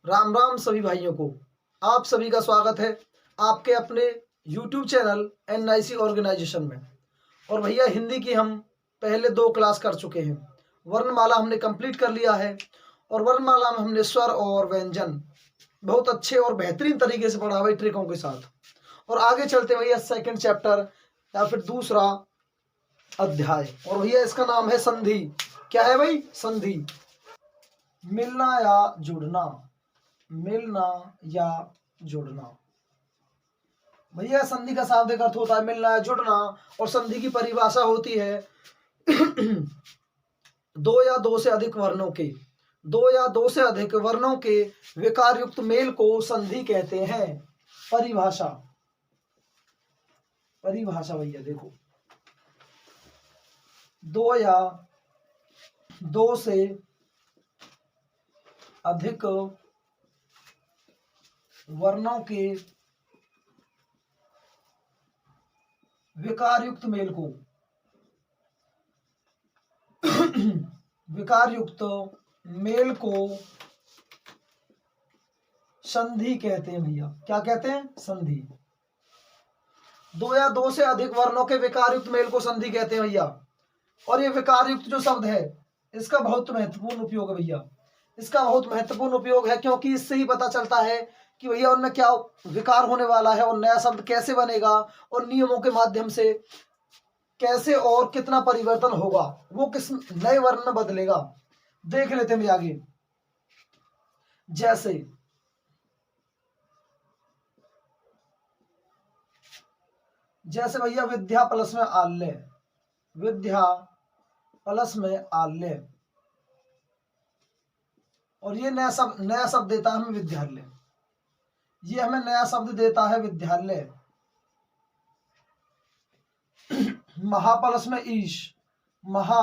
राम राम सभी भाइयों को। आप सभी का स्वागत है आपके अपने YouTube चैनल NIC ऑर्गेनाइजेशन में। और भैया हिंदी की हम पहले 2 क्लास कर चुके हैं। वर्णमाला हमने कंप्लीट कर लिया है और वर्णमाला में हमने स्वर और व्यंजन बहुत अच्छे और बेहतरीन तरीके से पढ़ा भाई, ट्रिकों के साथ। और आगे चलते भैया सेकंड चैप्टर या फिर दूसरा अध्याय, और भैया इसका नाम है संधि। क्या है भाई? संधि। मिलना या जुड़ना, मिलना या जुड़ना। भैया संधि का शाब्दिक अर्थ होता है मिलना या जुड़ना, और संधि की परिभाषा होती है 2 या 2 से अधिक वर्णों के 2 या 2 से अधिक वर्णों के विकार युक्त मेल को संधि कहते हैं। परिभाषा, परिभाषा भैया देखो, 2 या 2 से अधिक वर्णों के विकार युक्त मेल को विकार युक्त मेल को संधि कहते हैं भैया। क्या कहते हैं? संधि। 2 या 2 से अधिक वर्णों के विकार युक्त मेल को संधि कहते हैं भैया। और ये विकार युक्त जो शब्द है इसका बहुत महत्वपूर्ण उपयोग है भैया। इसका बहुत महत्वपूर्ण उपयोग है क्योंकि इससे ही पता चलता है कि भैया उनमें क्या विकार होने वाला है और नया शब्द कैसे बनेगा और नियमों के माध्यम से कैसे और कितना परिवर्तन होगा, वो किस नए वर्ण में बदलेगा। देख लेते हैं आगे। जैसे भैया विद्या प्लस में आल्य, विद्या प्लस में आल्य, और ये नया शब्द देता है हमें विद्यालय। ये हमें नया शब्द देता है विद्यालय। महा प्लस में ईश, महा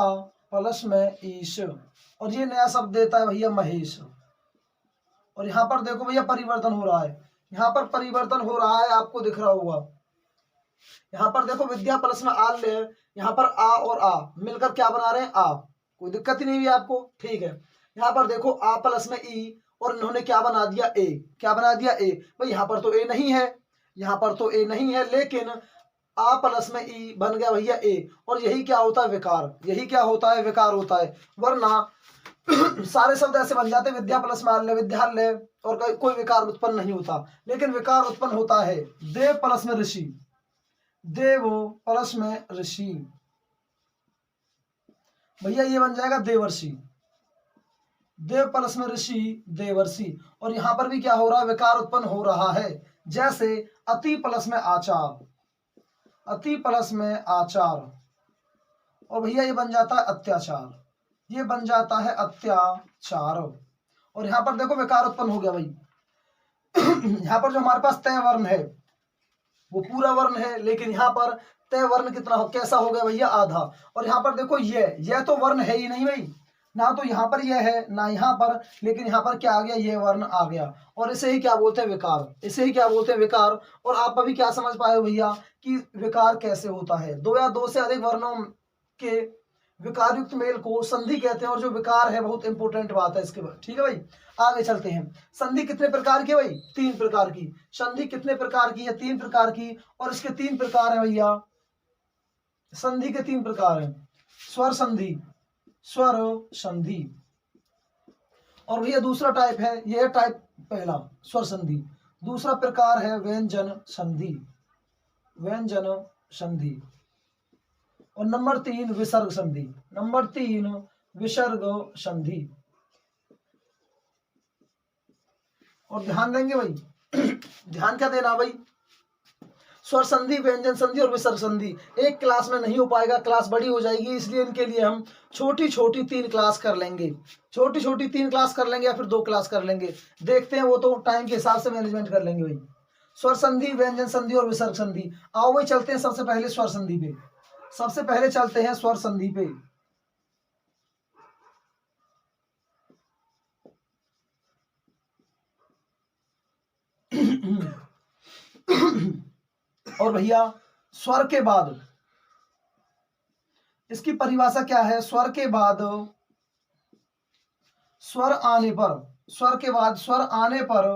प्लस में ईश, और ये नया शब्द देता है भैया महेश। और यहाँ पर देखो भैया परिवर्तन हो रहा है, यहाँ पर परिवर्तन हो रहा है, आपको दिख रहा होगा। यहाँ पर देखो विद्या प्लस में आल्य, यहाँ पर आ और आ मिलकर क्या बना रहे हैं? आ। कोई दिक्कत ही नहीं हुई आपको? ठीक है। यहाँ पर देखो आ प्लस में ई, और इन्होंने क्या बना दिया? ए। क्या बना दिया? ए। भाई यहाँ पर तो ए नहीं है, यहाँ पर तो ए नहीं है, लेकिन आ प्लस में ई बन गया भैया ए। और यही क्या होता है? विकार। यही क्या होता है? विकार होता है। वरना सारे शब्द ऐसे बन जाते विद्या प्लस में आल्य विद्यालय, और कोई विकार उत्पन्न नहीं होता। लेकिन विकार उत्पन्न होता है देव प्लस में ऋषि, देव प्लस में ऋषि। भैया ये बन जाएगा देवर्षि, देव प्लस में ऋषि देवर्षि। और यहां पर भी क्या हो रहा है? विकार उत्पन्न हो रहा है। जैसे अति प्लस में आचार, अति प्लस में आचार, और भैया ये बन जाता है अत्याचार, ये बन जाता है अत्याचार। और यहां पर देखो विकार उत्पन्न हो गया भाई। यहां पर जो हमारे पास तय वर्ण है वो पूरा वर्ण है, लेकिन यहाँ पर तय वर्ण कितना हो, कैसा हो गया भैया? आधा। और यहाँ पर देखो यह तो वर्ण है ही नहीं भाई, ना तो यहाँ पर यह है ना यहाँ पर, लेकिन यहाँ पर क्या आ गया? ये वर्ण आ गया। और इसे ही क्या बोलते हैं? विकार। इसे ही क्या बोलते हैं? विकार। और आप अभी क्या समझ पाए हो भैया कि विकार कैसे होता है? 2 या 2 से अधिक वर्णों के विकार युक्त मेल को संधि कहते हैं। और जो विकार है बहुत इंपॉर्टेंट बात है इसके बाद। ठीक है भाई, आगे चलते हैं। संधि कितने प्रकार की है भाई? 3 प्रकार की। संधि कितने प्रकार की है? 3 प्रकार की। और इसके 3 प्रकार है भैया। संधि के 3 प्रकार हैं। स्वर संधि, स्वर संधि, और भैया दूसरा टाइप है, यह टाइप पहला स्वर संधि। दूसरा प्रकार है व्यंजन संधि, व्यंजन संधि। और नंबर 3 विसर्ग संधि, नंबर 3 विसर्ग संधि। और ध्यान देंगे भाई, ध्यान क्या देना भाई? स्वर संधि, व्यंजन संधि और विसर्ग संधि एक क्लास में नहीं हो पाएगा, क्लास बड़ी हो जाएगी, इसलिए इनके लिए हम छोटी छोटी 3 क्लास कर लेंगे। छोटी छोटी 3 क्लास कर लेंगे या फिर 2 क्लास कर लेंगे, देखते हैं, वो तो टाइम के हिसाब से मैनेजमेंट कर लेंगे भाई। स्वर संधि, व्यंजन संधि और विसर्ग संधि। आओ भाई चलते हैं सबसे पहले स्वर संधि पे। सबसे पहले चलते हैं स्वर संधि पे। और भैया स्वर के बाद इसकी परिभाषा क्या है? स्वर के बाद स्वर आने पर स्वर के बाद स्वर आने पर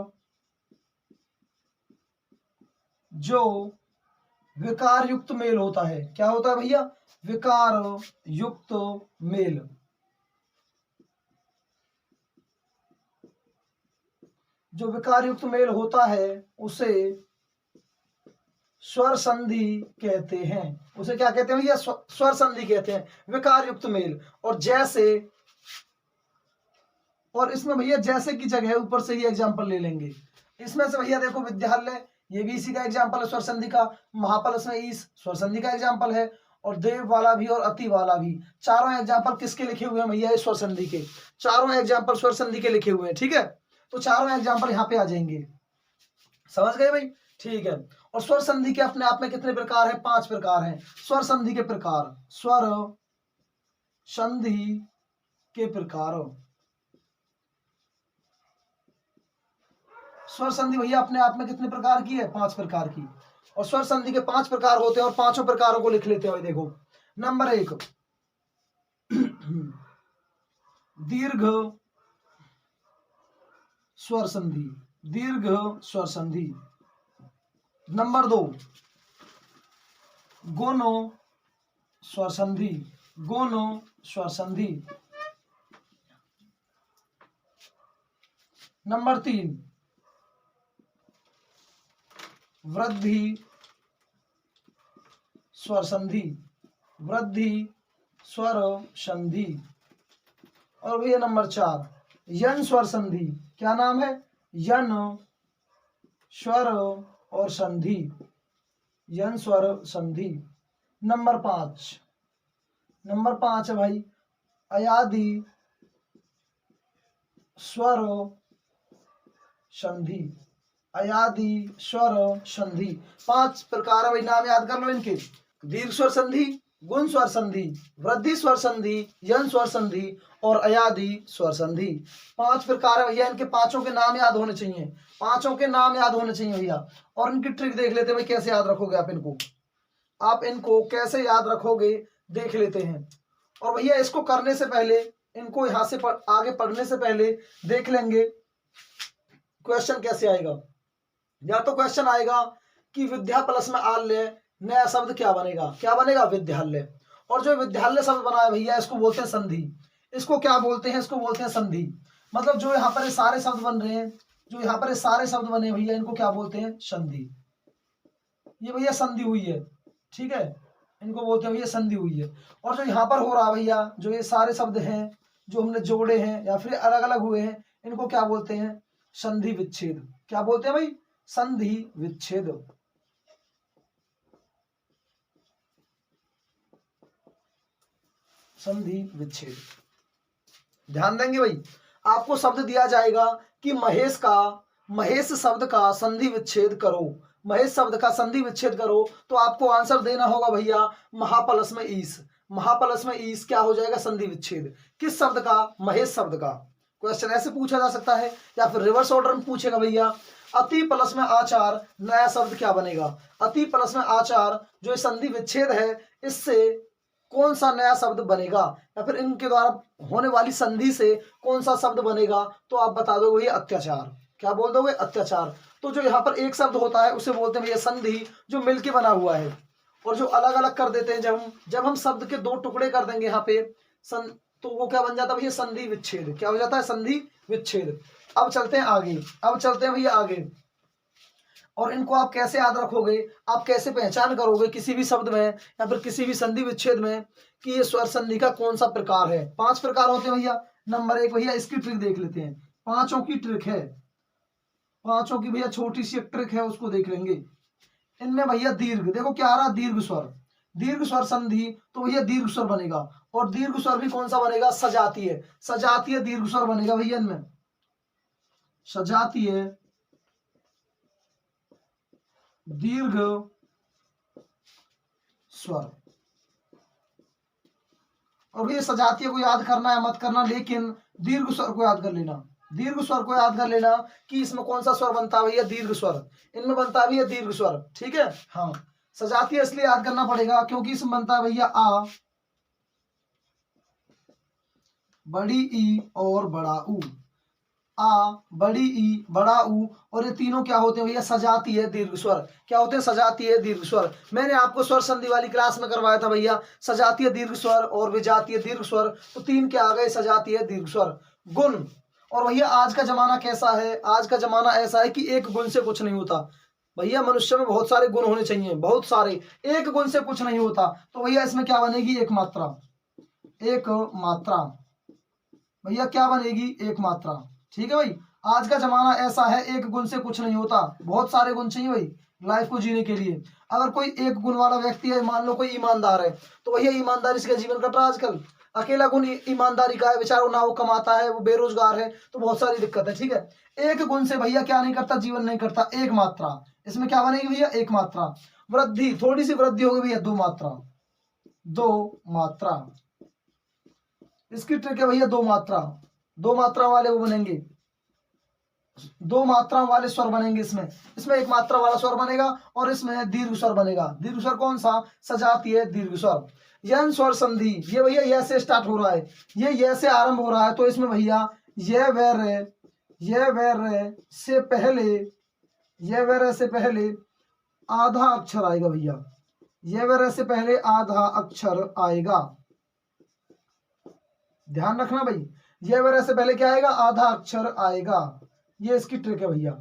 जो विकार युक्त मेल होता है, क्या होता है भैया? विकार युक्त मेल। जो विकार युक्त मेल होता है उसे स्वर संधि कहते हैं। उसे क्या कहते हैं भैया? स्वर संधि कहते हैं, विकार युक्त मेल। और जैसे, और इसमें भैया जैसे की जगह ऊपर से ही एग्जांपल ले लेंगे। इसमें से भैया देखो विद्यालय, ये भी इसी का एग्जांपल है स्वर संधि का। महापलस में ईस स्वर संधि का एग्जांपल है, और देव वाला भी और अति वाला भी। चारों एग्जांपल किसके लिखे हुए हैं भैया? स्वर संधि के। चारों एग्जांपल स्वर संधि के लिखे हुए हैं, ठीक है। तो चारों एग्जांपल यहाँ पे आ जाएंगे, समझ गए भाई? ठीक है। और स्वर संधि के अपने आप में कितने प्रकार हैं? 5 प्रकार हैं स्वर संधि के प्रकार। स्वर संधि के प्रकार। स्वर संधि भैया अपने आप में कितने प्रकार की है? 5 प्रकार की। और स्वर संधि के 5 प्रकार होते हैं, और पांचों प्रकारों को लिख लेते हैं। देखो, नंबर 1 दीर्घ स्वर संधि, दीर्घ स्वर संधि। नंबर 2 गोनो स्वर संधि, गोनो स्वर संधि। नंबर 3 वृद्धि स्वर संधि, वृद्धि स्वर संधि। और भैया नंबर 4 यन स्वर संधि। क्या नाम है? यन स्वर और संधि, यन स्वर संधि। नंबर 5 है भाई अयादि स्वर संधि, अयादि स्वर संधि। 5 प्रकार है भाई, नाम याद कर लो इनके। दीर्घ स्वर संधि, गुण स्वर संधि, वृद्धि स्वर संधि, यन स्वर संधि और अयादि स्वर संधि। 5 प्रकार है भैया, इनके पांचों के नाम याद होने चाहिए, पांचों के नाम याद होने चाहिए भैया। और इनकी ट्रिक देख लेते हैं भाई, कैसे याद रखोगे आप इनको, आप इनको कैसे याद रखोगे देख लेते हैं। और भैया इसको करने से पहले, इनको यहां से आगे पढ़ने से पहले देख लेंगे क्वेश्चन कैसे आएगा। या तो क्वेश्चन आएगा कि विद्या प्लस में आल्य नया शब्द क्या बनेगा? क्या बनेगा? विद्यालय। और जो विद्यालय शब्द बना है भैया इसको बोलते हैं संधि। इसको क्या बोलते हैं? इसको बोलते हैं संधि। मतलब जो यहाँ पर ये सारे शब्द बन रहे हैं, जो यहाँ पर ये सारे शब्द बने भैया, इनको क्या बोलते हैं? संधि। ये भैया संधि हुई है, ठीक है, इनको बोलते हैं भैया संधि हुई है। और जो यहाँ पर हो रहा भैया, जो ये सारे शब्द हैं जो हमने जोड़े हैं या फिर अलग अलग हुए हैं, इनको क्या बोलते हैं? संधि विच्छेद। क्या बोलते हैं भाई? संधि विच्छेद। संधि विच्छेद। ध्यान देंगे भाई, आपको शब्द दिया जाएगा कि महेश शब्द का संधि विच्छेद करो, महेश शब्द का संधि विच्छेद करो, तो आपको आंसर देना होगा भैया महापलस में ईस। महापलस में ईस क्या हो जाएगा? संधि विच्छेद। किस शब्द का? महेश शब्द का। क्वेश्चन ऐसे पूछा जा सकता है, या फिर रिवर्स ऑर्डर में पूछेगा भैया अति प्लस में आचार नया शब्द क्या बनेगा? अति प्लस में आचार जो संधि विच्छेद है, इससे कौन सा नया शब्द बनेगा, या फिर इनके द्वारा होने वाली संधि से कौन सा शब्द बनेगा? तो आप बता दोगे ये अत्याचार। क्या बोल दोगे? अत्याचार। तो जो यहाँ पर एक शब्द होता है उसे बोलते हैं भैया संधि, जो मिलके बना हुआ है। और जो अलग अलग कर देते हैं, जब हम शब्द के 2 टुकड़े कर देंगे यहाँ पे तो वो क्या बन जाता है भैया? संधि विच्छेद। क्या हो जाता है? संधि विच्छेद। अब चलते हैं आगे, अब चलते हैं भैया आगे। और इनको आप कैसे याद रखोगे, आप कैसे पहचान करोगे किसी भी शब्द में या फिर किसी भी संधि विच्छेद में कि ये स्वर संधि का कौन सा प्रकार है? 5 प्रकार होते हैं भैया। नंबर 1 भैया इसकी ट्रिक देख लेते हैं, पांचों की ट्रिक है, पांचों की भैया छोटी सी एक ट्रिक है, उसको देख लेंगे। इनमें भैया दीर्घ, देखो क्या आ रहा? दीर्घ स्वर, दीर्घ स्वर संधि, तो भैया दीर्घ स्वर बनेगा। और दीर्घ स्वर भी कौन सा बनेगा? सजातीय, सजातीय दीर्घ स्वर बनेगा भैया इनमें, सजातीय दीर्घ स्वर। और भैया सजातीय को याद करना है मत करना, लेकिन दीर्घ स्वर को याद कर लेना, दीर्घ स्वर को याद कर लेना कि इसमें कौन सा स्वर बनता है भैया? दीर्घ स्वर। इनमें बनता है भैया दीर्घ स्वर, ठीक है। हाँ, सजातीय इसलिए याद करना पड़ेगा क्योंकि इसमें बनता है भैया आ, बड़ी ई और बड़ा ऊ। आ, बड़ी ई, बड़ा ऊ, और ये तीनों क्या होते हैं भैया, सजातीय दीर्घ स्वर। क्या होते हैं, सजातीय दीर्घ स्वर। मैंने आपको स्वर संधि वाली क्लास में करवाया था भैया, सजातीय दीर्घ स्वर और विजातीय दीर्घ स्वर, तो तीन क्या आ गए, सजातीय दीर्घ स्वर। गुण, और भैया आज का जमाना कैसा है, आज का जमाना ऐसा है कि एक गुण से कुछ नहीं होता भैया, मनुष्य में बहुत सारे गुण होने चाहिए, बहुत सारे, एक गुण से कुछ नहीं होता। तो भैया इसमें क्या बनेगी, एक मात्रा, एक मात्रा भैया, क्या बनेगी, एक मात्रा। ठीक है भाई, आज का जमाना ऐसा है, एक गुण से कुछ नहीं होता, बहुत सारे गुण चाहिए भाई लाइफ को जीने के लिए। अगर कोई एक गुण वाला व्यक्ति है, मान लो कोई ईमानदार है, तो भैया ईमानदारी से जीवन कट रहा है आजकल। अकेला गुण ईमानदारी का है, बेचारा ना वो कमाता है, वो बेरोजगार है, तो बहुत सारी दिक्कत है। ठीक है, एक गुण से भैया क्या नहीं करता, जीवन नहीं करता, एक मात्रा। इसमें क्या बनेगी भैया, एक मात्रा। वृद्धि, थोड़ी सी वृद्धि होगी भैया, दो मात्रा, दो मात्रा। इसकी ट्रिक है भैया, दो मात्रा, दो मात्रा वाले वो बनेंगे, दो मात्रा वाले स्वर बनेंगे। इसमें इसमें एक मात्रा वाला स्वर बनेगा, और इसमें दीर्घ स्वर बनेगा। दीर्घ स्वर कौन सा, सजातीय दीर्घ स्वर। यन स्वर संधि, ये भैया यह से स्टार्ट हो रहा है, ये से आरंभ हो रहा है, तो इसमें भैया ये वैर, ये वैर से पहले, ये वैर से पहले आधा अक्षर आएगा भैया, ये वैर से पहले आधा अक्षर आएगा। ध्यान रखना भाई, ये वैर से पहले क्या आएगा, आधा अक्षर आएगा। ये इसकी ट्रिक है भैया।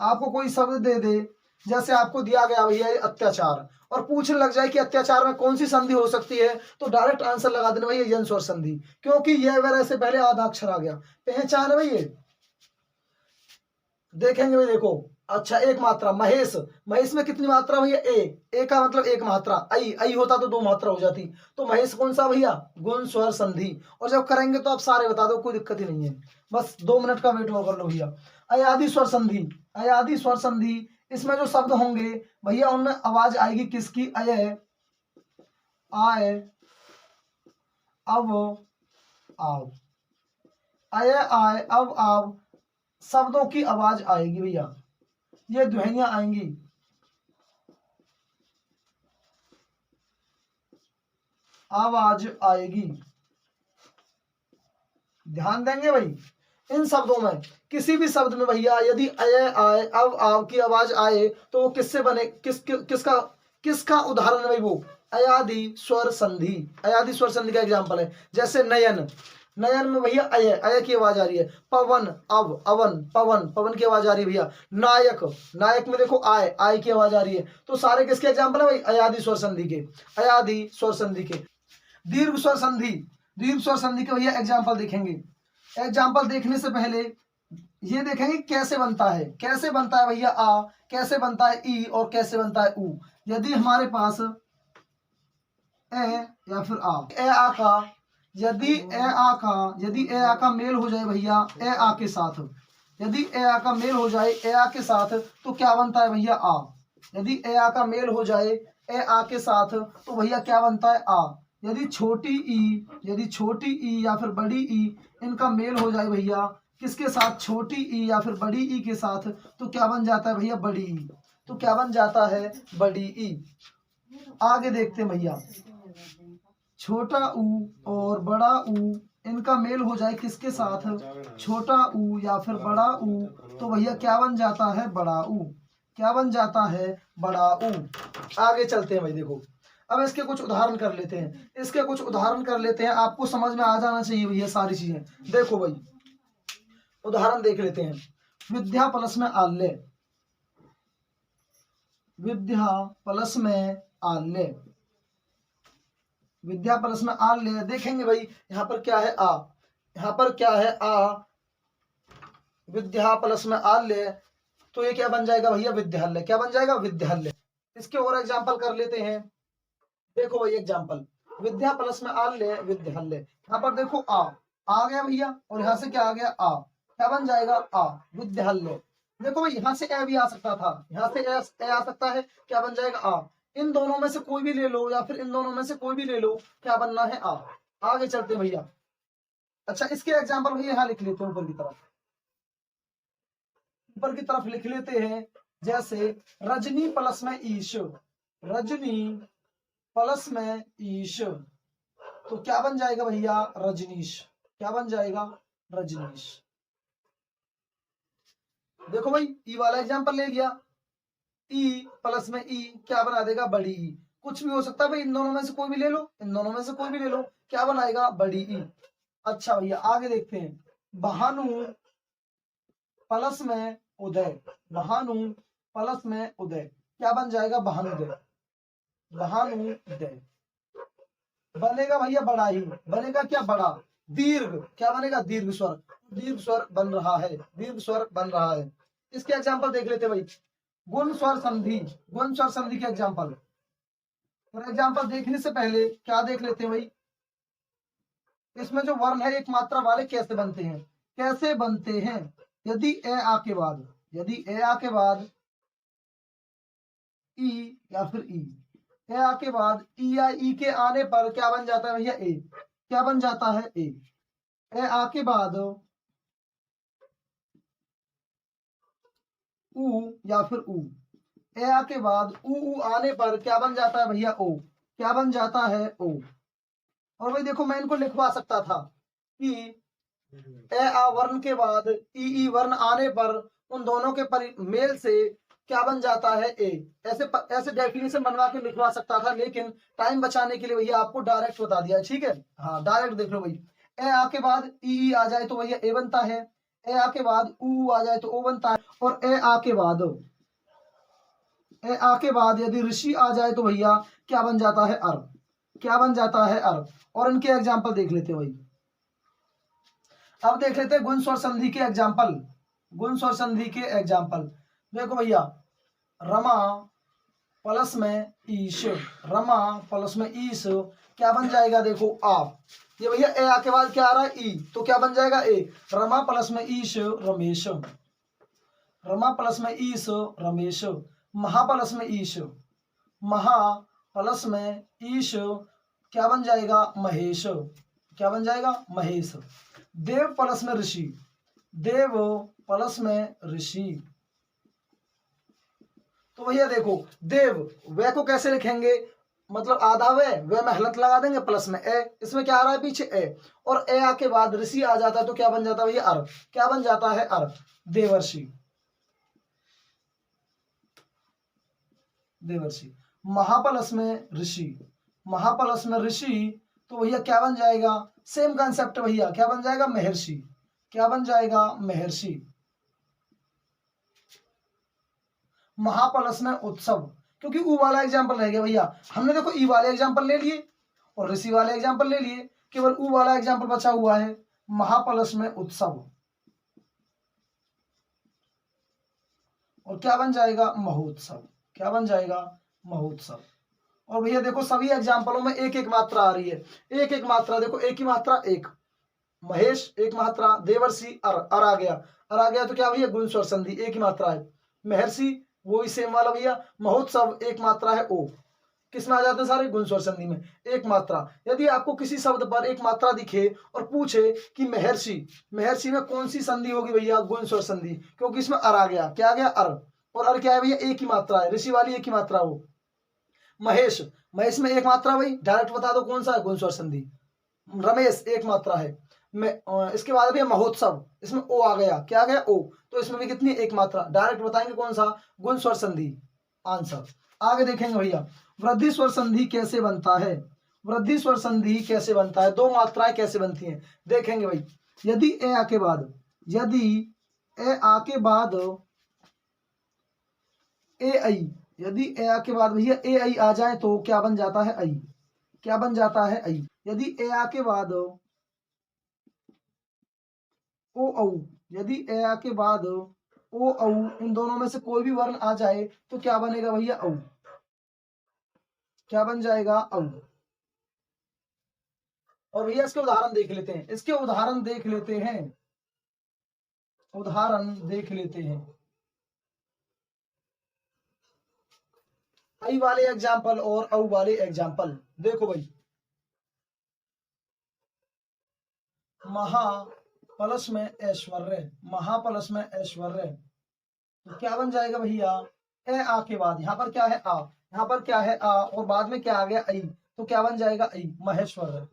आपको कोई शब्द दे दे, जैसे आपको दिया गया भैया ये अत्याचार, और पूछने लग जाए कि अत्याचार में कौन सी संधि हो सकती है, तो डायरेक्ट आंसर लगा देना भैया यन स्वर संधि, क्योंकि यह वैर से पहले आधा अक्षर आ गया। पहचान है भाई ये, देखेंगे भाई, देखो। अच्छा, एक मात्रा, महेश, महेश में कितनी मात्रा भैया, ए का मतलब एक मात्रा, आई होता तो दो मात्रा हो जाती। तो महेश कौन सा भैया, गुण स्वर संधि। और जब करेंगे तो आप सारे बता दो, कोई दिक्कत ही नहीं है, बस 2 मिनट का वेट कर लो भैया। अयादि स्वर संधि, अयादि स्वर संधि, इसमें जो शब्द होंगे भैया उनमें आवाज आएगी किसकी, अय, आय, अब, आव, अय, आय, अब, आव, शब्दों की आवाज आएगी भैया, ये ध्वनियां आएंगी। आवाज आएगी, ध्यान देंगे भाई। इन शब्दों में, किसी भी शब्द में भैया यदि अय, आय, अब, आव की आवाज आए, तो वो किससे बने, किसका किसका उदाहरण है भाई, वो अयादि स्वर संधि। अयादि स्वर संधि का एग्जांपल है, जैसे नयन, नयन में भैया अय, अय की आवाज आ रही है। पवन, अब, अवन, पवन, पवन की आवाज आ रही है भैया। नायक, नायक में देखो आय, आय की आवाज आ रही है। तो सारे किसके एग्जांपल है भाई, अयादि स्वर संधि के, अयादि स्वर संधि के। दीर्घ स्वर संधि, दीर्घ स्वर संधि के भैया एग्जांपल देखेंगे। एग्जाम्पल देखने से पहले ये देखेंगे कैसे बनता है, कैसे बनता है भैया आ, कैसे बनता है ई, और कैसे बनता है ऊ। यदि हमारे पास ए या फिर आ का, यदि ए आ का मेल हो जाए भैया ए आ के साथ, यदि ए आ का मेल हो जाए ए आ के साथ, तो क्या बनता है भैया आ। यदि ए आ का मेल हो जाए ए आ के साथ, तो भैया क्या बनता है आ। यदि छोटी ई, यदि छोटी ई या फिर बड़ी ई इनका मेल हो जाए भैया किसके साथ, छोटी ई या फिर बड़ी ई के साथ, तो क्या बन जाता है भैया, बड़ी ई। तो क्या बन जाता है, बड़ी ई। आगे देखते हैं भैया, छोटा ऊ और बड़ा ऊ इनका मेल हो जाए किसके साथ, छोटा ऊ या फिर बड़ा ऊ, तो भैया क्या बन जाता है, बड़ा ऊ। क्या बन जाता है, बड़ा ऊ। आगे चलते हैं भाई, देखो अब इसके कुछ उदाहरण कर लेते हैं, इसके कुछ उदाहरण कर लेते हैं, आपको समझ में आ जाना चाहिए भैया सारी चीजें। देखो भाई, उदाहरण देख लेते हैं। विद्या प्लस में आल्य, विद्या प्लस में आल्य, विद्या प्लस में आल्य। देखेंगे भाई यहाँ पर क्या है, आ, यहाँ पर क्या है, आ, विद्या प्लस में आल्य, तो ये क्या बन जाएगा भैया, विद्यालय। क्या बन जाएगा, विद्यालय। इसके और एग्जाम्पल कर लेते हैं। देखो भाई एग्जाम्पल, विद्या प्लस में आल्य, विद्यालय। यहाँ पर देखो आ गया भैया, और यहाँ से क्या आ गया, आ। क्या बन जाएगा, आ, विद्यालय। देखो भाई यहाँ से ए भी आ सकता था, यहाँ से ए आ सकता है, क्या बन जाएगा, आ। इन दोनों में से कोई भी ले लो, या फिर इन दोनों में से कोई भी ले लो, क्या बनना है, आ। आगे चलते भैया। अच्छा, इसके एग्जाम्पल भैया यहाँ लिख लेते हैं, ऊपर की तरफ, ऊपर की तरफ लिख लेते हैं। जैसे रजनी प्लस में ईश, रजनी प्लस में ईश, तो क्या बन जाएगा भैया, रजनीश। क्या बन जाएगा, रजनीश। देखो भाई ई वाला एग्जाम्पल ले लिया, ई प्लस में ई क्या बना देगा, बड़ी ई। कुछ भी हो सकता है भाई, इन दोनों में से कोई भी ले लो, इन दोनों में से कोई भी ले लो, क्या बनाएगा, बड़ी ई। अच्छा भैया आगे देखते हैं, भानु प्लस में उदय, भानु प्लस में उदय क्या बन जाएगा, भानुदय, भानुदय बनेगा भैया बड़ा ही, बनेगा क्या, बड़ा। दीर्घ क्या बनेगा, दीर्घ स्वर, दीर्घ स्वर बन रहा है, दीर्घ स्वर बन रहा है। इसके एग्जाम्पल देख लेते भाई, गुण स्वर संधि, गुण स्वर संधि के एग्जाम्पल। और एग्जाम्पल देखने से पहले क्या देख लेते हैं भाई, इसमें जो वर्ण है एक मात्रा वाले कैसे बनते हैं, कैसे बनते हैं। यदि ए आ के बाद, यदि ए आ के बाद ई या फिर ई, ए आ के बाद ई या ई के आने पर क्या बन जाता है भैया, ए, क्या बन जाता है, ए। ए आ के बाद ऊ या फिर ऊ, ए आ के बाद ऊ आने पर क्या बन जाता है भैया, ओ, क्या बन जाता है, ओ। और भाई देखो मैं इनको लिखवा सकता था कि ए आ वर्ण के बाद ई वर्ण आने पर उन दोनों के मेल से क्या बन जाता है, ए। ऐसे डेफिनेशन बनवा के लिखवा सकता था, लेकिन टाइम बचाने के लिए भैया आपको डायरेक्ट बता दिया, ठीक है। हाँ डायरेक्ट देख लो भाई, ए आ के बाद ई आ जाए तो भैया ए बनता है, ए आ के बाद ऊ आ जाए तो ओ बनता है, और ए आ के बाद, ए आ के बाद यदि ऋषि आ जाए तो भैया क्या बन जाता है, अर, क्या बन जाता है, अर। और इनके एग्जाम्पल देख लेते हैं भाई, अब देख लेते हैं गुण स्वर संधि के एग्जाम्पल, गुण स्वर संधि के एग्जाम्पल। देखो भैया, रमा प्लस में ईश, रमा प्लस में ईश क्या बन जाएगा, देखो आप, ये भैया ए आ के बाद क्या आ रहा है, ई, तो क्या बन जाएगा, ए। रमा प्लस में ईश रमेश, रमा प्लस में ईश रमेश। महा प्लस में ईश, महा प्लस में ईश क्या बन जाएगा, महेश, क्या बन जाएगा, महेश। देव प्लस में ऋषि, देव प्लस में ऋषि। तो भैया देखो, देव वे को कैसे लिखेंगे, मतलब आधा वे में हलत लगा देंगे, प्लस में ए, इसमें क्या आ रहा है पीछे, ए, और ए आ के बाद ऋषि आ जाता है तो क्या बन जाता है भैया, अर, क्या बन जाता है, अर, देवर्षि, देवर्षि। महाप्लस में ऋषि, महाप्लस में ऋषि तो भैया क्या बन जाएगा, सेम कंसेप्ट भैया, क्या बन जाएगा, महर्षि, क्या बन जाएगा, महर्षि। महाप्लस में उत्सव, क्योंकि ऊ वाला एग्जाम्पल रह गया भैया, हमने देखो ई वाले एग्जाम्पल ले लिए और ऋषि वाले एग्जाम्पल ले लिए, केवल ऊ वाला एग्जाम्पल बचा हुआ है, महाप्लस में उत्सव, और क्या बन जाएगा, महोत्सव, क्या बन जाएगा, महोत्सव। और भैया देखो सभी एग्जाम्पलों में एक एक मात्रा आ रही है, एक एक मात्रा, देखो एक ही मात्रा, एक महेश एक मात्रा, देवर्षि अर आ गया, अर आ गया तो क्या भैया, गुण स्वर संधि एक ही मात्रा है। महर्षि वो ही सेम वाला भैया, महोत्सव एक मात्रा है, ओ, किसमें आ जाते हैं सारे, गुण स्वर संधि में एक मात्रा। यदि आपको किसी शब्द पर एक मात्रा दिखे और पूछे कि महर्षि, महर्षि में कौन सी संधि होगी भैया, गुण स्वर संधि, क्योंकि इसमें अर आ गया, क्या आ गया, अर, और अर क्या है भैया, एक ही मात्रा है, ऋषि वाली एक ही मात्रा हो। महेश, महेश में एक मात्रा भाई, डायरेक्ट बता दो कौन सा है, गुण स्वर संधि। रमेश एक मात्रा है, मैं इसके बाद भी महोत्सव, इसमें ओ आ गया, क्या आ गया, ओ, तो इसमें भी कितनी, एक मात्रा, डायरेक्ट बताएंगे कौन सा, गुण स्वर संधि, आंसर। आगे देखेंगे भैया, वृद्धि स्वर संधि कैसे बनता है, वृद्धि स्वर संधि कैसे बनता है, दो मात्राएं कैसे बनती हैं, देखेंगे भाई। यदि ए आ के बाद, यदि ए आ के बाद ए आई, यदि ए आ के बाद भैया ए आई आ जाए तो क्या बन जाता है, आई, क्या बन जाता है, आई। यदि ए आ के बाद ओ औ, यदि ए आ के बाद ओ औ, इन दोनों में से कोई भी वर्ण आ जाए तो क्या बनेगा भैया, औ, क्या बन जाएगा, औ। और भैया इसके उदाहरण देख लेते हैं, इसके उदाहरण देख लेते हैं, उदाहरण देख लेते हैं। आई वाले एग्जाम्पल और औ वाले एग्जाम्पल, देखो भाई, महा प्लस में ऐश्वर्य, महा प्लस में ऐश्वर्य, तो क्या बन जाएगा भैया, ए आ के बाद यहाँ पर क्या है, आ, यहाँ पर क्या है, आ, और बाद में क्या आ गया, आई, तो क्या बन जाएगा, आई, महेश्वर।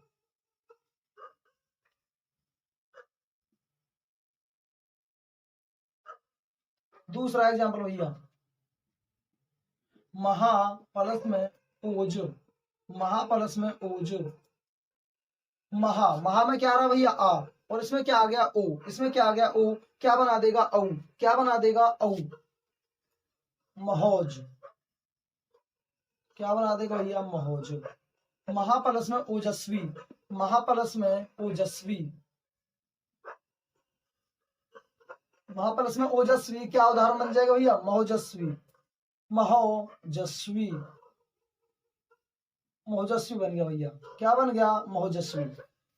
दूसरा एग्जाम्पल भैया, महा प्लस में ओज, महा प्लस में ओज, महा, महा में क्या आ रहा भैया आ, और इसमें क्या आ गया ओ, इसमें क्या आ गया ओ, क्या बना देगा औ, क्या बना देगा औ, महोज, क्या बना देगा भैया महोज। महाप्लस में ओजस्वी, महाप्लस में ओजस्वी, महाप्लस में ओजस्वी, क्या उदाहरण बन जाएगा भैया महोजस्वी, महोजस्वी, महोजस्वी बन गया भैया, क्या बन गया महोजस्वी।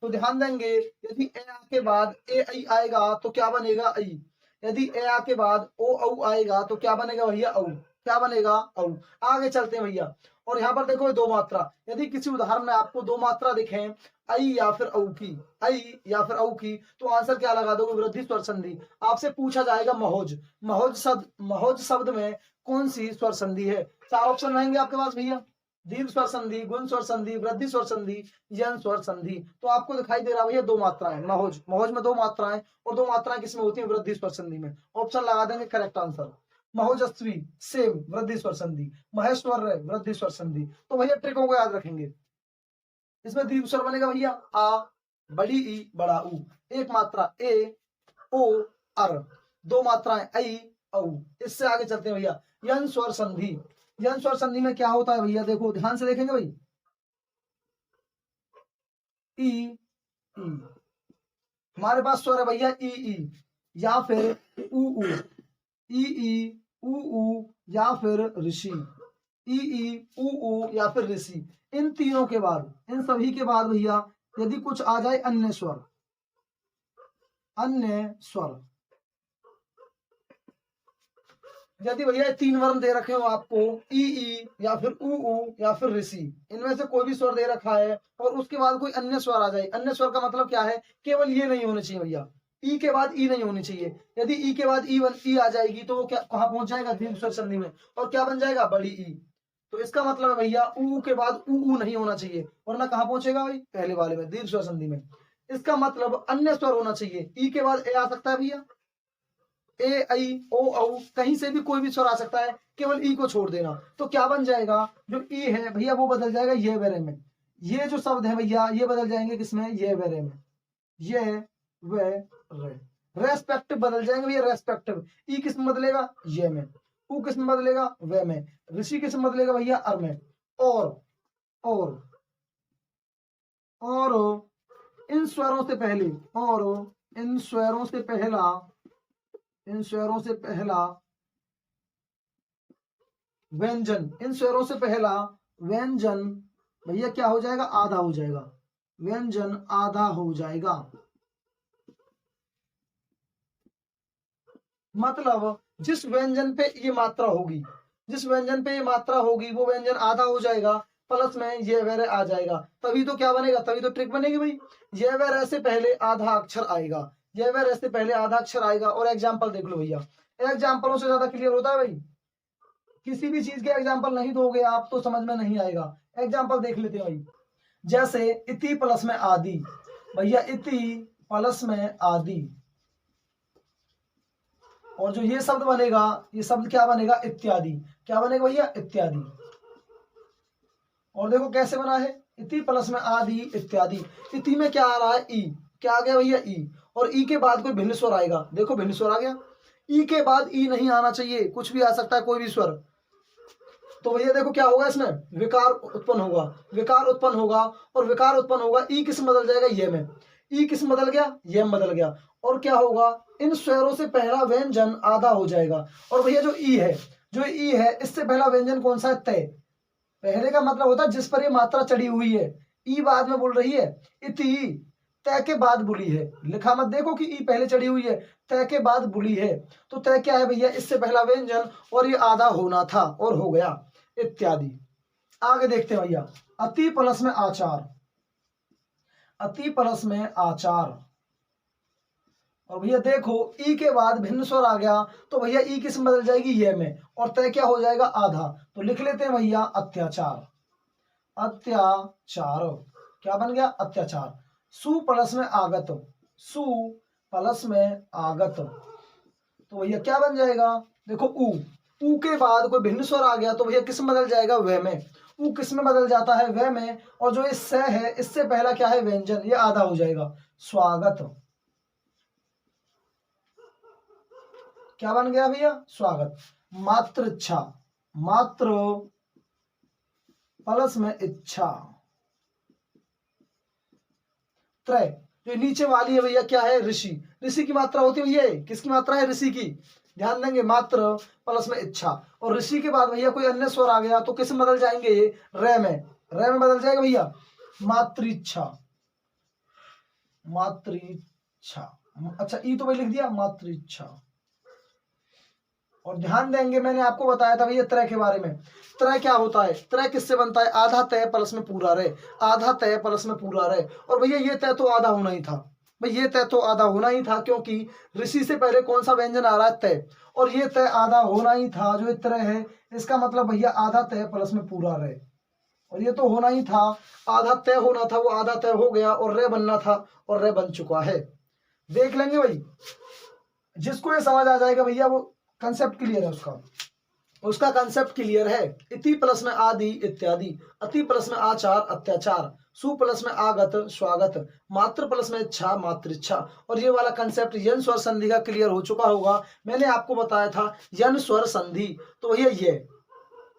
तो ध्यान देंगे, यदि ए आ के बाद ए आई आएगा तो क्या बनेगा आई, यदि ए आ के बाद ओ औ आएगा तो क्या बनेगा भैया औ, क्या बनेगा औ। आगे चलते हैं भैया, और यहाँ पर देखो दो मात्रा, यदि किसी उदाहरण में आपको दो मात्रा दिखे आई या फिर औ की, आई या फिर औ की, तो आंसर क्या लगा दोगे वृद्धि स्वर संधि। आपसे पूछा जाएगा महोज, महोज शब्द में कौन सी स्वर संधि है। चार ऑप्शन रहेंगे आपके पास भैया, दीर्घ स्वर संधि, गुण स्वर संधि, वृद्धि स्वर संधि, यन स्वर संधि। तो आपको दिखाई दे रहा भैया दो मात्राएं, महोज, महोज में दो मात्राएं, और दो मात्राएं किसमें होती है वृद्धि स्वर संधि में। ऑप्शन लगा देंगे करेक्ट आंसर। महोजस्वी सेम वृद्धि स्वर संधि, महेश्वर वृद्धि स्वर संधि। तो भैया ट्रिकों को याद रखेंगे, इसमें दीर्घ स्वर बनेगा भैया आ, बड़ी ई बड़ा ऊ, एक मात्रा ए ओ अर, दो मात्राएं आई औ। इससे आगे चलते हैं भैया, यन स्वर संधि, यन स्वर संधि में क्या होता है भैया, देखो ध्यान से देखेंगे भाई, ई ई, हमारे पास स्वर है भैया ई या फिर ऊ, ई ऊ या फिर ऋषि, ई ऊ या फिर ऋषि। इन तीनों के बाद, इन सभी के बाद भैया यदि कुछ आ जाए अन्य स्वर, अन्य स्वर, यदि भैया तीन वर्ण दे रखे हो आपको ई या फिर ऊ या फिर ऋषि, इनमें से कोई भी स्वर दे रखा है और उसके बाद कोई अन्य स्वर आ जाए, अन्य स्वर का मतलब क्या है, केवल ये नहीं होने चाहिए भैया, ई के बाद ई नहीं होनी चाहिए। यदि ई के बाद ई आ जाएगी तो वो क्या कहाँ पहुंच जाएगा दीर्घ स्वर संधि में, और क्या बन जाएगा बड़ी ई। तो इसका मतलब है भैया ऊ के बाद ऊ नहीं होना चाहिए, वरना कहाँ पहुंचेगा भाई पहले वाले में दीर्घ स्वर संधि में। इसका मतलब अन्य स्वर होना चाहिए, ई के बाद ए आ सकता है भैया, ए आई ओ औ, कहीं से भी कोई भी स्वर आ सकता है, केवल ई को छोड़ देना। तो क्या बन जाएगा, जो ई है भैया वो बदल जाएगा ये वेरे में, ये जो शब्द है भैया ये बदल जाएंगे किसमें, ये वेरे में, ये वे रे, रेस्पेक्टिव बदल जाएंगे भैया, रेस्पेक्टिव। ई किस में बदलेगा ये में, ऊ किस में बदलेगा वे में, ऋषि किस में बदलेगा भैया अर में। और इन स्वरों से पहले, और इन स्वरों से पहला, इन स्वरों से पहला व्यंजन, इन स्वरों से पहला व्यंजन भैया क्या हो जाएगा आधा हो जाएगा, व्यंजन आधा हो जाएगा। मतलब जिस व्यंजन पे ये मात्रा होगी, जिस व्यंजन पे ये मात्रा होगी वो व्यंजन आधा हो जाएगा, प्लस में ये वेरे आ जाएगा, तभी तो क्या बनेगा, तभी तो ट्रिक बनेगी भाई। ये वेरे से पहले आधा अक्षर आएगा, ये वेरे से पहले आधा अक्षर आएगा। और एग्जाम्पल देख लो भैया, एग्जाम्पलों से ज्यादा क्लियर होता है भाई, किसी भी चीज के एग्जाम्पल नहीं दोगे आप तो समझ में नहीं आएगा। एग्जाम्पल देख लेते हैं भाई, जैसे इति प्लस में आदि, भैया इति प्लस में आदि, और जो ये शब्द बनेगा, ये शब्द क्या बनेगा इत्यादि, क्या बनेगा भैया इत्यादि। और देखो कैसे बना है, इति प्लस में आदि इत्यादि। इति में क्या आ रहा है ई, क्या आ गया भैया ई, और ई के बाद कोई भिन्न स्वर आएगा, देखो भिन्न स्वर आ गया, ई के बाद ई नहीं आना चाहिए, कुछ भी आ सकता है कोई भी स्वर। तो भैया देखो क्या होगा, इसमें विकार उत्पन्न होगा, विकार उत्पन्न होगा, और विकार उत्पन्न होगा, ई किस में बदल जाएगा ये में, ई किस में बदल गया ये में बदल गया। और क्या होगा, इन स्वरों से पहला व्यंजन आधा हो जाएगा। और भैया जो ई है, जो ई है इससे पहला व्यंजन कौन सा है, तय। पहले का मतलब होता है जिस पर ये मात्रा चढ़ी हुई है, ई बाद में बोल रही है, इति तय के बाद बुली है, लिखा मत देखो कि ई पहले चढ़ी हुई है, तय के बाद बुली है। तो तय क्या है भैया, इससे पहला व्यंजन और ये आधा होना था और हो गया इत्यादि। आगे देखते हैं भैया, अति प्लस में आचार, अति प्लस में आचार। और भैया देखो ई के बाद भिन्न स्वर आ गया, तो भैया ई किस में बदल जाएगी ये में, और तय क्या हो जाएगा आधा। तो लिख लेते हैं भैया अत्याचार, अत्याचार, क्या बन गया अत्याचार। सु प्लस में आगत, सु प्लस में आगत, तो भैया क्या बन जाएगा देखो ऊ, ऊ के बाद कोई भिन्न स्वर आ गया तो भैया किस में बदल जाएगा, वे में। ऊ किस में बदल जाता है, वे में। और जो ये स है इससे पहला क्या है, व्यंजन, ये आधा हो जाएगा, स्वागत। क्या बन गया भैया, स्वागत। मात्र इच्छा, मात्र प्लस में इच्छा। त्रय, जो नीचे वाली है भैया क्या है, ऋषि। ऋषि की मात्रा होती है भैया, किसकी मात्रा है, ऋषि की। ध्यान देंगे, मात्र प्लस में इच्छा। और ऋषि के बाद भैया कोई अन्य स्वर आ गया तो किस में बदल जाएंगे, ये रे में। रे में बदल जाएगा भैया, मातृच्छा, मातृच्छा। अच्छा, ई तो भाई लिख दिया, मातृच्छा। और ध्यान देंगे, मैंने आपको बताया था भैया त्रय के बारे में। त्रय क्या होता है, त्रय किससे बनता है, आधा तय प्लस में पूरा रहे, आधा तय प्लस में पूरा रहे। और भैया ये तय तो आधा होना ही था, भाई ये तय तो आधा होना ही था, क्योंकि ऋषि से पहले कौन सा व्यंजन आ रहा है, तय। और ये तय आधा होना ही था, जो त्रय है इसका मतलब भैया आधा तय प्लस में पूरा रहे। और ये तो होना ही था, आधा तय होना था, वो आधा तय हो गया, और रे बनना था, और रे बन चुका है। देख लेंगे भाई, जिसको ये समझ आ जाएगा भैया वो कंसेप्ट क्लियर है, उसका कंसेप्ट क्लियर है। इति प्लस में आदि इत्यादि, अति प्लस में आचार अत्याचार, सु प्लस में आगत स्वागत, मात्र प्लस में इच्छा मातृच्छा। और ये वाला कंसेप्ट यन स्वर संधि का क्लियर हो चुका होगा। मैंने आपको बताया था यन स्वर संधि, तो भैया ये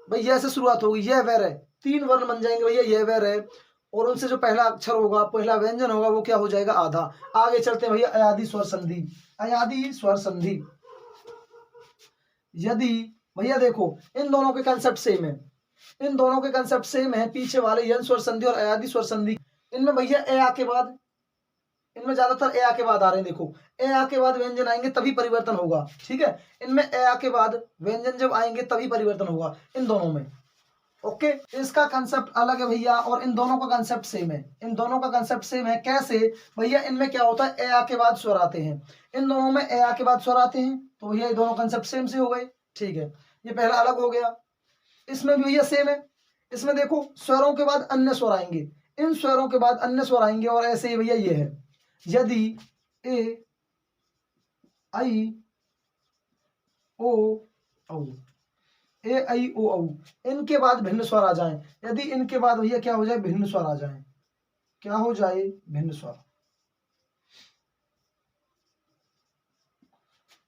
भाई ये से शुरुआत होगी, यह वह है, 3 वर्ण बन जाएंगे भैया, यह वह है। और उनसे जो पहला अक्षर होगा, पहला व्यंजन होगा, वो क्या हो जाएगा, आधा। आगे चलते हैं भैया, अयादि स्वर संधि। अयादि स्वर संधि, यदि भैया देखो इन दोनों के कंसेप्ट सेम है, इन दोनों के कंसेप्ट सेम है, पीछे वाले यन स्वर संधि और अयादि स्वर संधि। इनमें भैया ए आ के बाद, इनमें ज्यादातर ए आ के बाद आ रहे हैं। देखो ए आ के बाद व्यंजन आएंगे तभी परिवर्तन होगा, ठीक है। इनमें ए आ के बाद व्यंजन जब आएंगे तभी परिवर्तन होगा, इन दोनों में। ओके, इसका कंसेप्ट अलग है भैया, और इन दोनों का कंसेप्ट सेम है, इन दोनों का कंसेप्ट सेम है। कैसे भैया, इनमें क्या होता है, ए आ के बाद स्वर आते हैं, इन दोनों में ए आ के बाद स्वर आते हैं, तो भैया ये दोनों कंसेप्ट सेम से हो गए, ठीक है। ये पहला अलग हो गया। इसमें भी भैया सेम है, इसमें देखो स्वरों के बाद अन्य स्वर आएंगे, इन स्वरों के बाद अन्य स्वर आएंगे, और ऐसे ही भैया ये है, यदि ए आई ओ औ, ए आई ओ औ, इनके बाद भिन्न स्वर आ जाएं, यदि इनके बाद भैया क्या हो जाए, भिन्न स्वर आ जाएं, क्या हो जाए, भिन्न स्वर।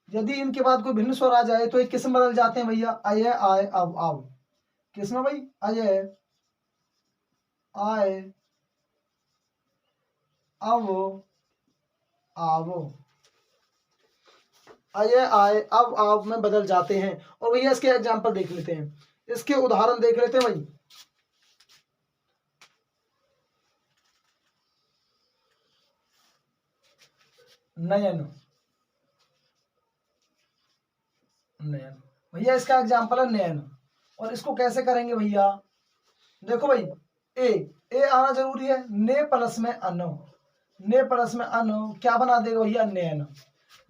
यदि इनके बाद कोई भिन्न स्वर आ जाए तो ये किस में बदल जाते हैं भैया, अय आय अब आव। किस में भाई, अय आय अब आवो, अय आय अब आव में बदल जाते हैं। और भैया इसके एग्जांपल देख लेते हैं, इसके उदाहरण देख लेते हैं भाई। नयन, नयन भैया इसका एग्जांपल है नयन। और इसको कैसे करेंगे भैया, देखो भाई, ए आना जरूरी है, ने प्लस में अन, ने प्लस में अन क्या बना देगा भैया, नयन।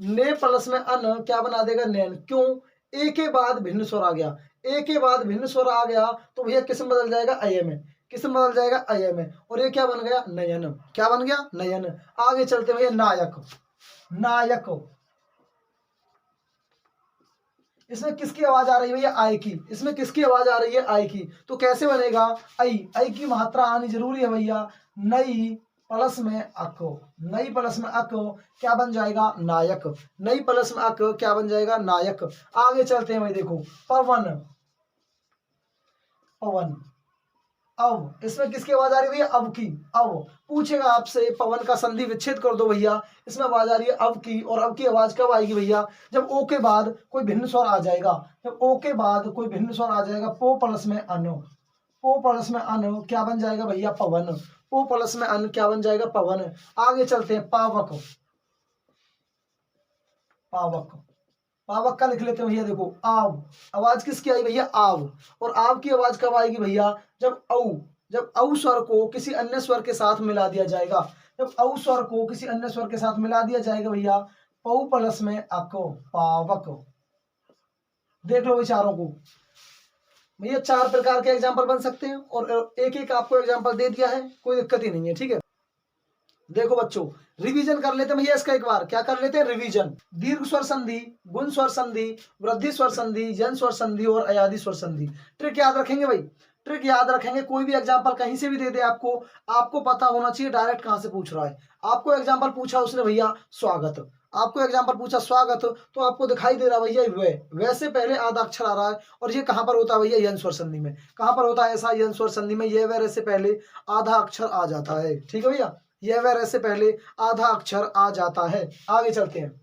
ने प्लस में अन क्या बना देगा, नयन। क्यों, ए के बाद भिन्न स्वर आ गया, ए के बाद भिन्न स्वर आ गया तो भैया किस में बदल जाएगा, अय में। किस में बदल जाएगा, अय में। और ये क्या बन गया, नयन। क्या बन गया, नयन। आगे चलते भैया, नायक, नायक। इसमें किसकी आवाज आ रही है भैया, आय की। इसमें किसकी आवाज आ रही है, आय की। तो कैसे बनेगा, आई की मात्रा आनी जरूरी है भैया, नई प्लस में अको, नई प्लस में अको क्या बन जाएगा, नायक। नई प्लस में अक क्या बन जाएगा, नायक। आगे चलते हैं भाई, देखो पवन, पवन। अब इसमें किसकी आवाज आ रही है भैया, अब की। अब पूछेगा आपसे पवन का संधि विच्छेद कर दो भैया, इसमें आवाज आ रही है अब की। और अब की आवाज कब आएगी भैया, जब ओ के बाद कोई भिन्न स्वर आ जाएगा, जब ओ के बाद कोई भिन्न स्वर आ जाएगा, पो प्लस में अन, पो प्लस में अन क्या बन जाएगा भैया, पवन। पो प्लस में अन क्या बन जाएगा, पवन। आगे चलते हैं, पावक, पावक। पावक का लिख लेते हैं भैया, देखो आव, आवाज किसकी आई भैया, आव। और आव की आवाज कब आएगी भैया, जब औ, जब औ स्वर को किसी अन्य स्वर के साथ मिला दिया जाएगा, जब औ स्वर को किसी अन्य स्वर के साथ मिला दिया जाएगा भैया, पौ प्लस में अको, पावक। देख लो विचारों को भैया, 4 प्रकार के एग्जाम्पल बन सकते हैं, और एक एक आपको एग्जाम्पल दे दिया है, कोई दिक्कत ही नहीं है, ठीक है। देखो बच्चों, रिवीजन कर लेते हैं भैया इसका एक बार। क्या कर लेते हैं? रिवीजन। दीर्घ स्वर संधि, गुण स्वर संधि, वृद्धि स्वर संधि, यन स्वर संधि और अयादि स्वर संधि। ट्रिक याद रखेंगे भाई, ट्रिक याद रखेंगे। कोई भी एग्जांपल कहीं से भी दे दे आपको, आपको पता होना चाहिए डायरेक्ट कहां से पूछ रहा है। आपको एग्जांपल पूछा उसने भैया स्वागत, आपको एग्जांपल पूछा स्वागत, तो आपको दिखाई दे रहा भैया वैसे पहले आधा अक्षर आ रहा है, और ये कहां पर होता है भैया? यन स्वर संधि में। कहां पर होता है ऐसा? यन स्वर संधि में। ये वैर से पहले आधा अक्षर आ जाता है। ठीक है भैया, यह वैर से पहले आधा अक्षर आ जाता है। आगे चलते हैं।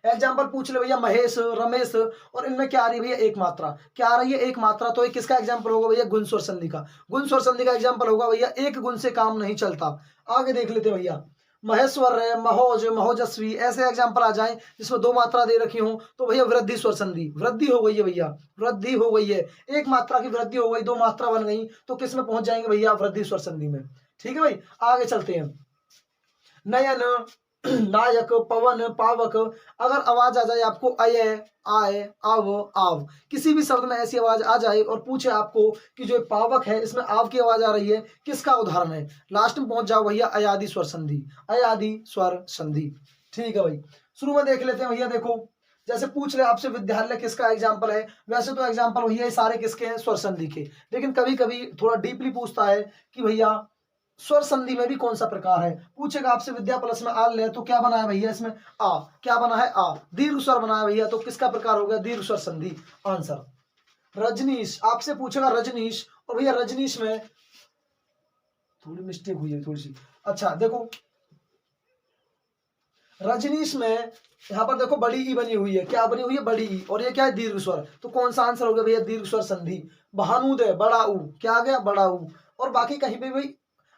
एग्जाम्पल पूछ ले भैया महेश, रमेश, और इनमें क्या आ रही है भैया? एक मात्रा। क्या आ रही है? एक मात्रा। तो ये किसका एग्जाम्पल होगा भैया? गुण स्वर संधि का। गुण स्वर संधि का एग्जाम्पल होगा भैया एक गुण से काम नहीं चलता। आगे देख लेते भैया, महेश्वर, महोज, महोजस्वी, ऐसे एग्जाम्पल आ जाए जिसमें दो मात्रा दे रखी हो, तो भैया वृद्धि स्वर संधि। वृद्धि हो गई है भैया, वृद्धि हो गई है, एक मात्रा की वृद्धि हो गई, दो मात्रा बन गई, तो किस में पहुंच जाएंगे भैया? वृद्धि स्वर संधि में। ठीक है भाई, आगे चलते हैं। नयन, नायक, पवन, पावक। अगर आवाज आ जाए आपको अय, आय, आव, आव, किसी भी शब्द में ऐसी आवाज आ जाए और पूछे आपको कि जो पावक है इसमें आव की आवाज आ रही है, किसका उदाहरण है? लास्ट में पहुंच जाओ भैया अयादि स्वर संधि, अयादि स्वर संधि। ठीक है भाई, शुरू में देख लेते हैं भैया। देखो, जैसे पूछ ले आपसे विद्यालय किसका एग्जाम्पल है, वैसे तो एग्जाम्पल भैया ये सारे किसके हैं? स्वर संधि के। लेकिन कभी कभी थोड़ा डीपली पूछता है कि भैया स्वर संधि में भी कौन सा प्रकार है। पूछेगा आपसे विद्या प्लस में आल ले, तो क्या बना है भैया इसमें? आ। क्या बना है? आ। दीर्घ स्वर बना है भैया, तो किसका प्रकार हो गया? दीर्घ स्वर संधि। आंसर। रजनीश, आपसे पूछेगा रजनीश, और भैया रजनीश में थोड़ी मिस्टेक हुई है थोड़ी सी। अच्छा देखो, रजनीश में यहाँ पर देखो बड़ी ई बनी हुई है। क्या बनी हुई है? बड़ी ई, और ये क्या है? दीर्घ स्वर। तो कौन सा आंसर हो गया भैया? दीर्घ स्वर संधि। भानुदय, बड़ा ऊ, क्या आ गया? बड़ा ऊ। और बाकी कहीं पे भाई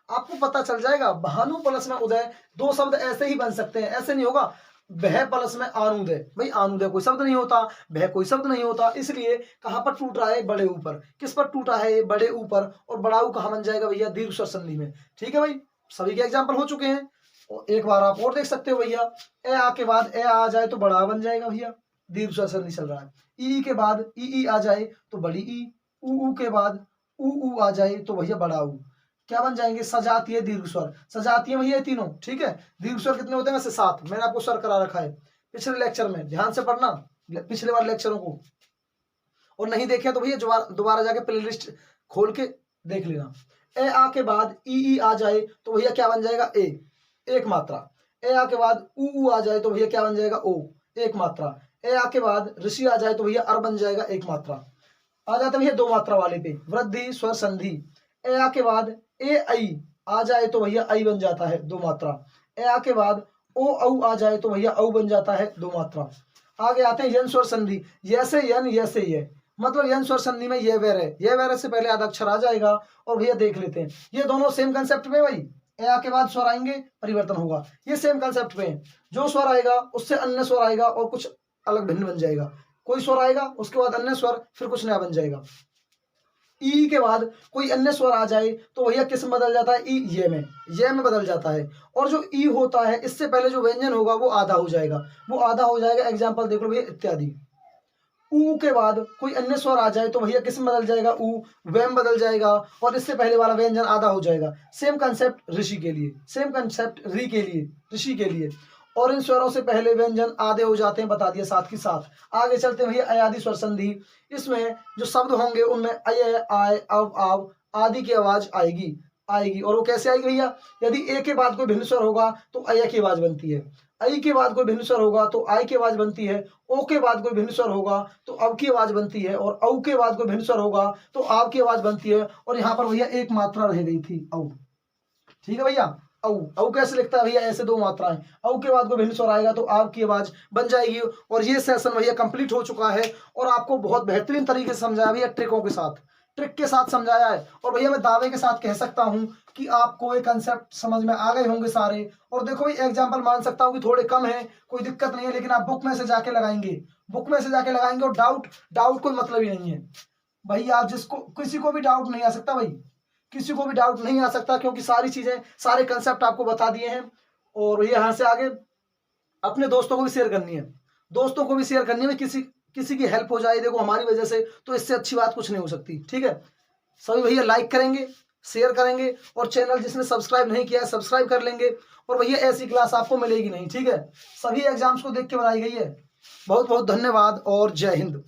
आपको पता चल जाएगा, भानु प्लस में उदय, दो शब्द ऐसे ही बन सकते हैं, ऐसे नहीं होगा। भय प्लस में आनुदय, भाई आनुदय कोई शब्द नहीं होता, भय कोई शब्द नहीं होता, इसलिए कहां पर टूट रहा है? बड़े ऊपर। किस पर टूटा है? बड़े ऊपर। और बड़ा ऊ कहां बन जाएगा भैया? दीर्घ स्वर संधि में। ठीक है भाई, सभी के एग्जाम्पल हो चुके हैं। और एक बार आप और देख सकते हो भैया, ए आ के बाद ए आ जाए तो बड़ा बन जाएगा भैया, दीर्घ स्वर संधि चल रहा है। ई के बाद ई आ जाए तो बड़ी ई, ऊ के बाद ऊ आ जाए तो भैया बड़ा ऊ। क्या बन जाएंगे? सजातीय दीर्घ स्वर। सजातीय भैया तीनों। ठीक है, दीर्घ स्वर कितने होते हैं? वैसे 7। मैंने आपको स्वर करा रखा है पिछले लेक्चर में, ध्यान से पढ़ना पिछले वाले लेक्चरों को, और नहीं देखे तो भैया दोबारा जाके प्ले लिस्ट खोल के देख लेना। ए आ के बाद ई आ जाए तो भैया क्या बन जाएगा? ए, एक मात्रा। ए आ के बाद ऊ आ जाए तो भैया क्या बन जाएगा? ओ, एक मात्रा। ए आ के बाद ऋषि आ जाए तो भैया अर बन जाएगा, एक मात्रा। आ जाता भैया दो मात्रा वाले पे, वृद्धि स्वर संधि। ए आ के बाद ए आई आ जाए तो भैया आई बन जाता है, दो मात्रा। ए आ के बाद ओ औ आ जाए तो भैया औ बन जाता है, दो मात्रा। आगे आते हैं यन स्वर संधि। यसे यन, यसे ये, मतलब यन स्वर संधि में ये वैर है, ये वैर से पहले आधा अक्षर आ जाएगा। और भैया देख लेते हैं, ये दोनों सेम कंसेप्ट में भाई, ए आ के बाद स्वर आएंगे परिवर्तन होगा, ये सेम कंसेप्ट में। जो स्वर आएगा उससे अन्य स्वर आएगा और कुछ अलग भिन्न बन जाएगा। कोई स्वर आएगा उसके बाद अन्य स्वर, फिर कुछ नया बन जाएगा। ई के बाद कोई अन्य स्वर आ जाए तो भैया किस में बदल जाता है? ई ये में बदल जाता है। और जो ई होता है इससे पहले जो व्यंजन होगा वो आधा हो जाएगा, वो आधा हो जाएगा। एग्जाम्पल देख लो भैया, इत्यादि। ऊ के बाद कोई अन्य स्वर आ जाए तो भैया किस में बदल जाएगा? ऊ, वैम बदल जाएगा, और इससे पहले वाला व्यंजन आधा हो जाएगा। सेम कंसेप्ट ऋषि के लिए, सेम कंसेप्ट री के लिए, ऋषि के लिए। और इन स्वरों से पहले व्यंजन आधे हो जाते हैं, बता दिया साथ के साथ। आगे चलते हैं भैया अयादि स्वर संधि। इसमें जो शब्द होंगे उनमें अय, आय, अव, आव आदि की आवाज आएगी। और वो कैसे आएगी भैया? यदि ए के बाद कोई भिन्न स्वर होगा तो अय की आवाज बनती है, आई के बाद कोई भिन्न स्वर होगा तो आई की आवाज बनती है, ओ के बाद कोई भिन्न स्वर होगा तो अव की आवाज बनती है, और औ के बाद कोई भिन्न स्वर होगा तो आव की आवाज बनती है। और यहाँ पर भैया एक मात्रा रह गई थी, औ। ठीक है भैया, औ कैसे लिखता है भैया? ऐसे दो मात्राएं, औ के बाद कोई भिन्न स्वर आएगा तो आव की आवाज बन जाएगी। और ये सेशन भैया कंप्लीट हो चुका है, और आपको बहुत बेहतरीन तरीके से समझाया भैया, ट्रिकों के साथ, ट्रिक के साथ समझाया है। और भैया मैं दावे के साथ कह सकता हूं कि आपको ये कंसेप्ट समझ में आ गए होंगे सारे। और देखो भाई, एग्जाम्पल मान सकता हूँ कि थोड़े कम है, कोई दिक्कत नहीं है, लेकिन आप बुक में से जाके लगाएंगे, बुक में से जाके लगाएंगे। और डाउट कोई मतलब ही नहीं है भैया, जिसको किसी को भी डाउट नहीं आ सकता भाई, किसी को भी डाउट नहीं आ सकता, क्योंकि सारी चीजें, सारे कंसेप्ट आपको बता दिए हैं। और ये यहाँ से आगे अपने दोस्तों को भी शेयर करनी है, दोस्तों को भी शेयर करनी है, किसी की हेल्प हो जाए देखो हमारी वजह से, तो इससे अच्छी बात कुछ नहीं हो सकती। ठीक है, सभी भैया लाइक करेंगे, शेयर करेंगे, और चैनल जिसने सब्सक्राइब नहीं किया है सब्सक्राइब कर लेंगे। और भैया ऐसी क्लास आपको मिलेगी नहीं, ठीक है। सभी एग्जाम्स को देख के बनाई गई है। बहुत बहुत धन्यवाद और जय हिंद।